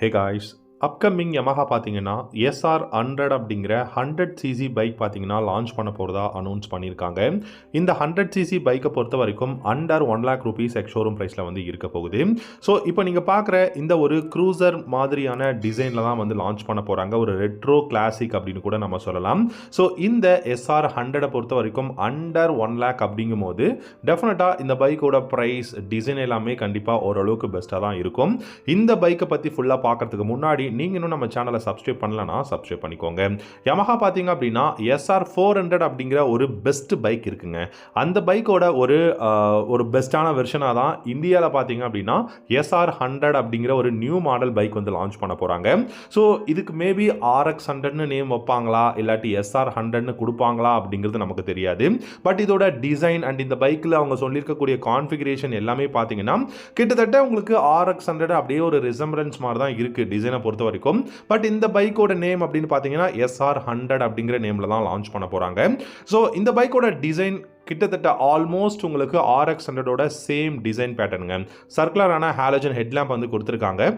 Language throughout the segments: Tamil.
Hey guys, upcoming Yamaha பார்த்தீங்கன்னா SR100 அப்படிங்கிற 100cc பைக் பார்த்தீங்கன்னா லான்ச் பண்ண போகிறதா அனௌன்ஸ் பண்ணியிருக்காங்க. இந்த 100cc பைக்கை பொறுத்த வரைக்கும் under 1 lakh rupees X showroom ப்ரைஸில் வந்து இருக்க போகுது. ஸோ இப்போ நீங்கள் பார்க்குற இந்த ஒரு க்ரூசர் மாதிரியான டிசைனில் தான் வந்து லான்ச் பண்ண போகிறாங்க. ஒரு ரெட்ரோ கிளாசிக் அப்படின்னு கூட நம்ம சொல்லலாம். ஸோ இந்த SR100 பொறுத்த வரைக்கும் அண்டர் 1 lakh அப்படிங்கும் போது டெஃபினட்டாக இந்த பைக்கோட ப்ரைஸ் டிசைன் எல்லாமே கண்டிப்பாக ஓரளவுக்கு பெஸ்ட்டாக தான் இருக்கும். இந்த பைக்கை பற்றி ஃபுல்லாக பார்க்கறதுக்கு முன்னாடி நீங்கள் இன்னும் நம்ம சேனலை சப்ஸ்கிரைப் பண்ணலன்னா சப்ஸ்கிரைப் பண்ணிக்கோங்க. Yamaha பார்த்தீங்க அப்படின்னா SR400 அப்படிங்கிற ஒரு பெஸ்ட் பைக் இருக்குங்க. அந்த பைக்கோட ஒரு பெஸ்ட்டான வெர்ஷனாக தான் இந்தியாவில் பார்த்தீங்க அப்படின்னா SR100 அப்படிங்கிற ஒரு நியூ மாடல் பைக் வந்து லான்ச் பண்ண போகிறாங்க. ஸோ இதுக்கு மேபி RX100ன்னு நேம் வைப்பாங்களா இல்லாட்டி SR100ன்னு கொடுப்பாங்களா அப்படிங்கிறது நமக்கு தெரியாது. பட் இதோட டிசைன் அண்ட் இந்த பைக்கில் அவங்க சொல்லியிருக்கக்கூடிய கான்ஃபிகரேஷன் எல்லாமே பார்த்தீங்கன்னா கிட்டத்தட்ட உங்களுக்கு RX100 அப்படியே ஒரு ரிசம்பரன்ஸ் மாதிரி தான் இருக்குது டிசைனை பொறுத்த வரைக்கும். பட் இந்த பைக்கோட நேம் அப்படின்னு பார்த்தீங்கன்னா SR100 அப்படிங்கிற நேமில் தான் லான்ச் பண்ண போகிறாங்க. ஸோ இந்த பைக்கோட டிசைன் கிட்டத்தட்ட ஆல்மோஸ்ட் உங்களுக்கு RX100ஓட சேம் டிசைன் பேட்டர்னுங்க. சர்க்குலரான ஹாலஜன் ஹெட்லாம்ப் வந்து கொடுத்துருக்காங்க.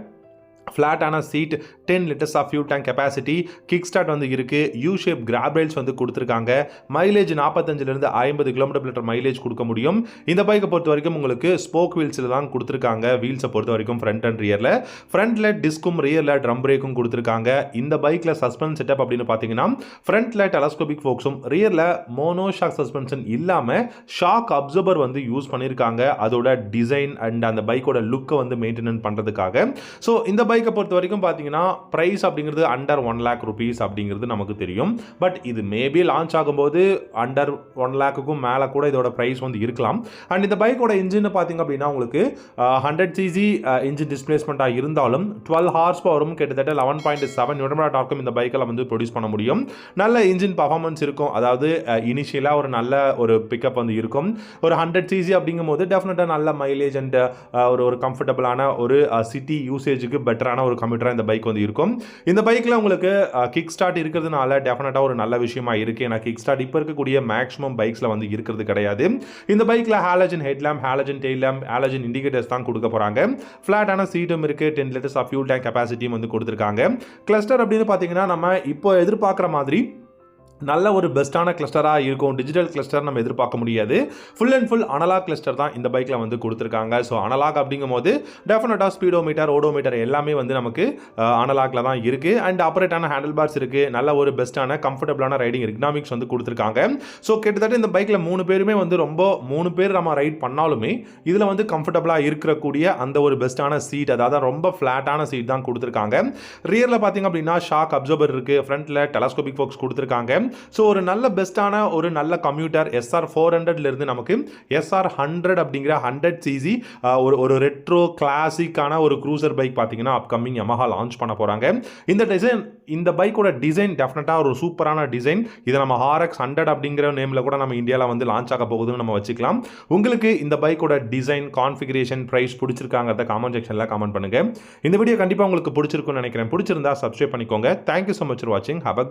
ஃப்ளாட்டான seat, 10 liters of fuel tank capacity, kick start வந்து இருக்குது. யூ ஷேப் கிராப் ரயில்ஸ் வந்து கொடுத்துருக்காங்க. மைலேஜ் 45லேருந்து 50 km/லிட்டர் மைலேஜ் கொடுக்க முடியும். இந்த பைக்கை பொறுத்த வரைக்கும் உங்களுக்கு ஸ்போக் வீல்ஸில் தான் கொடுத்துருக்காங்க. வீல்ஸை பொறுத்த வரைக்கும் ஃப்ரண்ட் அண்ட் ரியரில், ஃப்ரண்ட்டில் டிஸ்க்கும் ரியரில் ட்ரம் பிரேக்கும் கொடுத்துருக்காங்க. இந்த பைக்கில் சஸ்பென்ஸ் செட்டப் அப்படின்னு பார்த்தீங்கன்னா ஃப்ரண்ட்டில் டெலஸ்கோபிக் ஃபோக்ஸும் ரியரில் மோனோ ஷாக் சஸ்பென்ஷன் இல்லாமல் ஷாக் அப்சர்வர் வந்து யூஸ் பண்ணியிருக்காங்க. அதோட டிசைன் அண்ட் அந்த பைக்கோட லுக்கை வந்து மெயின்டெனன் பண்ணுறதுக்காக. ஸோ இந்த பைக்கை பொறுத்த வரைக்கும் பார்த்தீங்கன்னா பிரைஸ் அப்படிங்கிறது அண்டர் 1 lakh rupees அப்படிங்கிறது நமக்கு தெரியும். பட் இது மேபி லான்ச் ஆகும்போது அண்டர் 1 lakhக்கும் மேலே கூட இதோட பிரைஸ் வந்து இருக்கலாம். அண்ட் இந்த பைக்கோட இன்ஜின் பார்த்தீங்க அப்படின்னா உங்களுக்கு 100cc இன்ஜின் டிஸ்பிளேஸ்மெண்ட்டாக இருந்தாலும் 12 ஹார்ஸ் பவரும் கிட்டத்தட்ட 11.7 Nm டார்க்கும் இந்த பைக்கில் வந்து ப்ரொடியூஸ் பண்ண முடியும். நல்ல இன்ஜின் பர்ஃபார்மன்ஸ் இருக்கும். அதாவது இனிஷியலாக ஒரு நல்ல ஒரு பிக்கப் வந்து இருக்கும். ஒரு 100cc அப்படிங்கும் போது டெஃபினட்டாக நல்ல மைலேஜ் அண்ட் ஒரு கம்ஃபர்டபுளான ஒரு சிட்டி யூசேஜுக்கு பெட்டரான ஒரு கம்ப்யூட்டராக இந்த பைக் வந்து இருக்கும். இந்த பைக்கில் உங்களுக்கு கிக் ஸ்டார்ட் இருக்கிறதுனால டெஃபினட்டாக ஒரு நல்ல விஷயமா இருக்குது. ஏன்னா கிக் ஸ்டார்ட் இப்போ இருக்கக்கூடிய மேக்ஸிமம் பைக்ஸில் வந்து இருக்கிறது கிடையாது. இந்த பைக்கில் halogen headlamp, halogen tail lamp, halogen indicators தான் கொடுக்க போகிறாங்க. ஃப்ளாட்டான சீட்டும் இருக்குது. 10 liters ஆஃப் ஃபியூல் டேங்க் கெப்பாசிட்டியும் வந்து கொடுத்துருக்காங்க. கிளஸ்டர் அப்படின்னு பார்த்தீங்கன்னா நம்ம இப்போ எதிர்பார்க்குற மாதிரி நல்ல ஒரு பெஸ்ட்டான கிளஸ்டராக இருக்கும். டிஜிட்டல் கிளஸ்டர் நம்ம எதிர்பார்க்க முடியாது. Full and full analog cluster தான் இந்த பைக்கில் வந்து கொடுத்துருக்காங்க. ஸோ அனலாக் அப்படிங்கும் போது டெஃபினட்டாக ஸ்பீடோமீட்டர், ஓடோமீட்டர் எல்லாமே வந்து நமக்கு அனலாக்ல தான் இருக்குது. அண்ட் ஆப்ரேட்டான ஹேண்டில் பார்ஸ் இருக்குது. நல்ல ஒரு பெஸ்ட்டான கம்ஃபர்டபுளான ரைடிங் எர்கனாமிக்ஸ் வந்து கொடுத்துருக்காங்க. ஸோ கிட்டத்தட்ட இந்த பைக்கில் 3 பேருமே வந்து 3 பேர் நம்ம ரைட் பண்ணாலுமே இதில் வந்து கம்ஃபர்டபுளாக இருக்கக்கூடிய அந்த ஒரு பெஸ்ட்டான சீட், அதாவது ரொம்ப ஃப்ளாட்டான சீட் தான் கொடுத்துருக்காங்க. ரியரில் பார்த்தீங்க அப்படின்னா ஷாக் அப்சர்வர் இருக்குது. ஃப்ரண்ட்டில் டெலஸ்கோபிக் ஃபோக்ஸ் கொடுத்துருக்காங்க. ஸோ ஒரு நல்ல பெஸ்ட்டான ஒரு நல்ல கம்ப்யூட்டர் SR400லேருந்து நமக்கு SR100 அப்படிங்கிற 100cc ஒரு ரெட்ரோ கிளாசிக்கான ஒரு க்ரூசர் பைக் பார்த்தீங்கன்னா அப்கமிங் Yamaha லான்ச் பண்ண போகிறாங்க. இந்த டிசைன், இந்த பைக்கோட டிசைன் டெஃபினட்டாக ஒரு சூப்பரான டிசைன். இதை நம்ம RX100 அப்படிங்கிற நேமில் கூட நம்ம இந்தியாவில் வந்து லான்ச் ஆக போகுதுன்னு நம்ம வச்சுக்கலாம். உங்களுக்கு இந்த பைக்கோட டிசைன், கான்ஃபிகரேஷன், ப்ரைஸ் பிடிச்சிருக்காங்கிறத காமெண்ட் செக்ஷனில் காமெண்ட் பண்ணுங்கள். இந்த வீடியோ கண்டிப்பாக உங்களுக்கு பிடிச்சிருக்குன்னு நினைக்கிறேன். பிடிச்சிருந்தா சப்ஸ்கிரைப் பண்ணிக்கோங்க. தேங்க்யூ ஸோ மச் ஃபார் வாட்சிங். Have a good